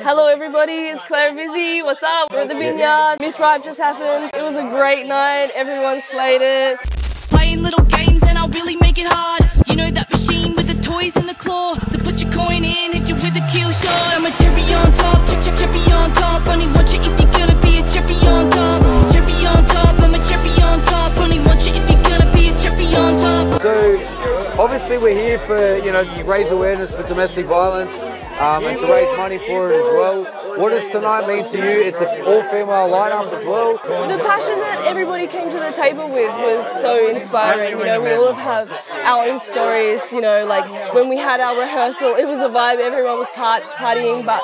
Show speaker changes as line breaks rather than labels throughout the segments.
Hello everybody, it's CLAIRA VIZZY. What's up? We're at the Vineyard. Miss Ripe just happened. It was a great night. Everyone slayed it.
Playing little games and I'll really make it hard. You know that machine with the toys and the claw. So put your coin in, hit you with a kill shot. I'm a cherry on top, cherry on top. Only watch it if you're gonna be a cherry on top. Cherry on top, I'm a cherry on top. Only watch it if you're gonna be a cherry on top.
So obviously we're here for, you know, to raise awareness for domestic violence and to raise money for it as well. What does tonight mean to you? It's an all-female lineup as well.
The passion that everybody came to the table with was so inspiring. You know, we all have our own stories. You know, like when we had our rehearsal, it was a vibe. Everyone was partying, but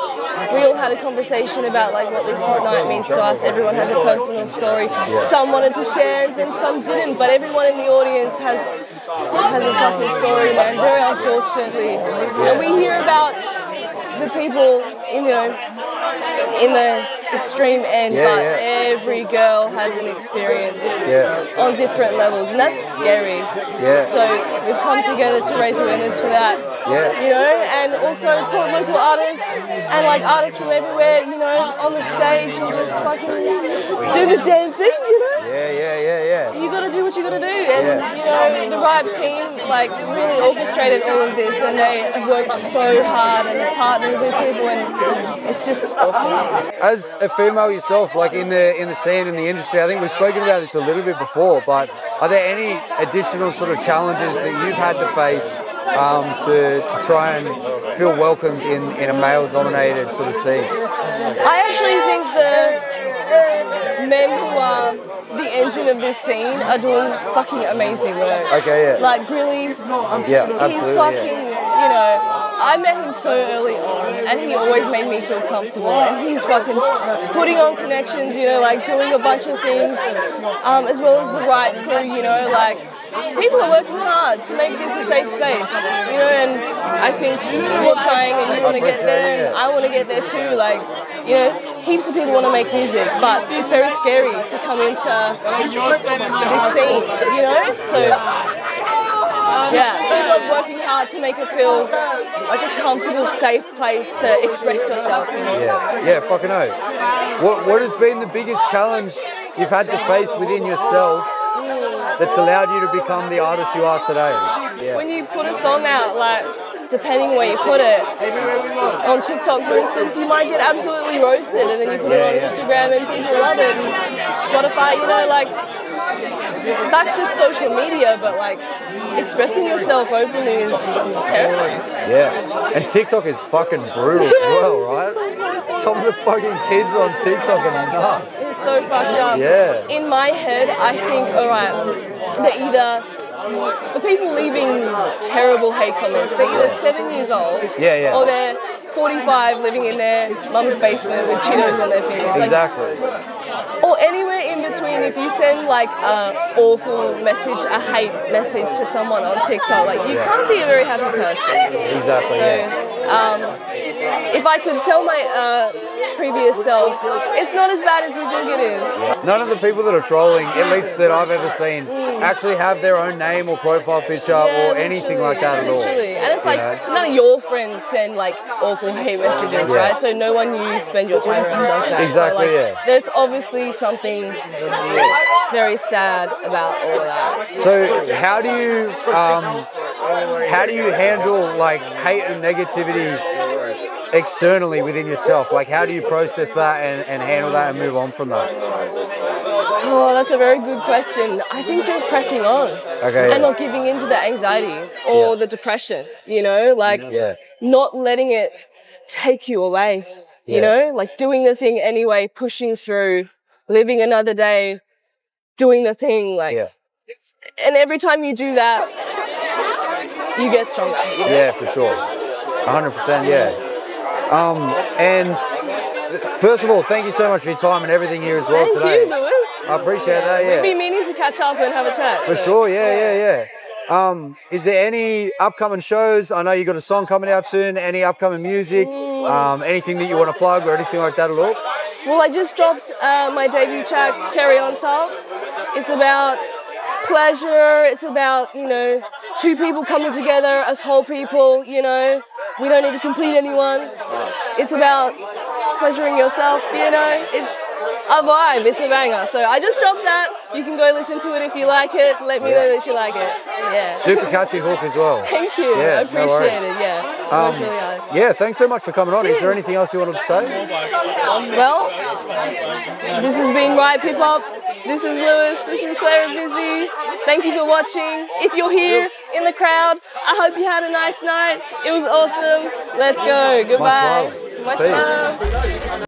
we all had a conversation about like what this night means to us. Everyone has a personal story. Some wanted to share and some didn't, but everyone in the audience has a fucking story, man. Very unfortunately, and we hear about the people, you know, in the extreme end, but every girl has an experience on different levels, and that's scary. So we've come together to raise awareness for that, you know, and also put local artists and like artists from everywhere, you know, on the stage and just fucking do the damn thing, you know. You gotta do what you gotta do, and you know, the Ripe team like really orchestrated all of this, and they have worked so hard and they partnered with people, and it's just awesome.
As a female yourself, like in the scene, in the industry, I think we've spoken about this a little bit before, but are there any additional sort of challenges that you've had to face to try and feel welcomed in a male-dominated sort of scene?
I actually think the men who are the engine of this scene are doing fucking amazing work.
Okay,
Like Grilly, he's fucking, you know, I met him so early on and he always made me feel comfortable, and he's fucking putting on connections, you know, like doing a bunch of things, as well as the Ripe crew, you know, like people are working hard to make this a safe space, you know, and I think you're trying and you want to get there, and I want to get there too, like, you know, heaps of people want to make music, but it's very scary to come into this scene, you know, so people are working hard to make it feel like a comfortable, safe place to express yourself, you know.
Fucking hell. What has been the biggest challenge you've had to face within yourself that's allowed you to become the artist you are today?
When you put a song out, like, depending where you put it, on TikTok for instance, you might get absolutely roasted, and then you put it on Instagram and people love it, and Spotify, you know, like, that's just social media, but like, expressing yourself openly is terrifying.
And TikTok is fucking brutal as well, right? Some of the fucking kids on TikTok are nuts.
It's so fucked up. In my head, I think, alright, they're either the people leaving terrible hate comments, they're either 7 years old or they're 45 living in their mum's basement with Cheetos on their fingers.
Exactly.
Like, or anywhere in between, if you send like an awful message, a hate message to someone on TikTok, like you can't be a very happy person.
Exactly.
So if I could tell my previous self, it's not as bad as you think it is.
None of the people that are trolling, at least that I've ever seen, actually have their own name or profile picture or anything like that at all.
And it's like, none of your friends send like awful hate messages, right? So no one you spend your time with does that.
Exactly,
so, like, there's obviously something very sad about all of that.
So how do you handle like hate and negativity externally within yourself? Like, how do you process that and handle that and move on from that?
Oh, that's a very good question. I think just pressing on and not giving into the anxiety or the depression, you know, like not letting it take you away, you know, like doing the thing anyway, pushing through, living another day, doing the thing, like, and every time you do that, you get stronger. You know?
Yeah, for sure. 100%, and first of all, thank you so much for your time and everything here as well today.
Thank you, Lewis.
I appreciate that,
We've been meaning to catch up and have a chat.
For sure, is there any upcoming shows? I know you got a song coming out soon. Any upcoming music? Anything that you want to plug or anything like that at all?
Well, I just dropped my debut track, Cherry on Top. It's about pleasure. It's about, you know, two people coming together as whole people, you know. We don't need to complete anyone. It's about pleasuring yourself, you know, it's a vibe, it's a banger. So I just dropped that. You can go listen to it if you like it. Let me know that you like it. Yeah.
Super catchy hook as well.
Thank you.
Yeah,
I appreciate it. Yeah. Worked really hard.
Yeah, thanks so much for coming on.
Cheers.
Is there anything else you wanted to say?
Well, this has been Riot Hip Hop. This is Lewis. This is CLAIRA VIZZY. Thank you for watching. If you're here in the crowd, I hope you had a nice night. It was awesome. Let's go. Goodbye.
Much love.
Much love.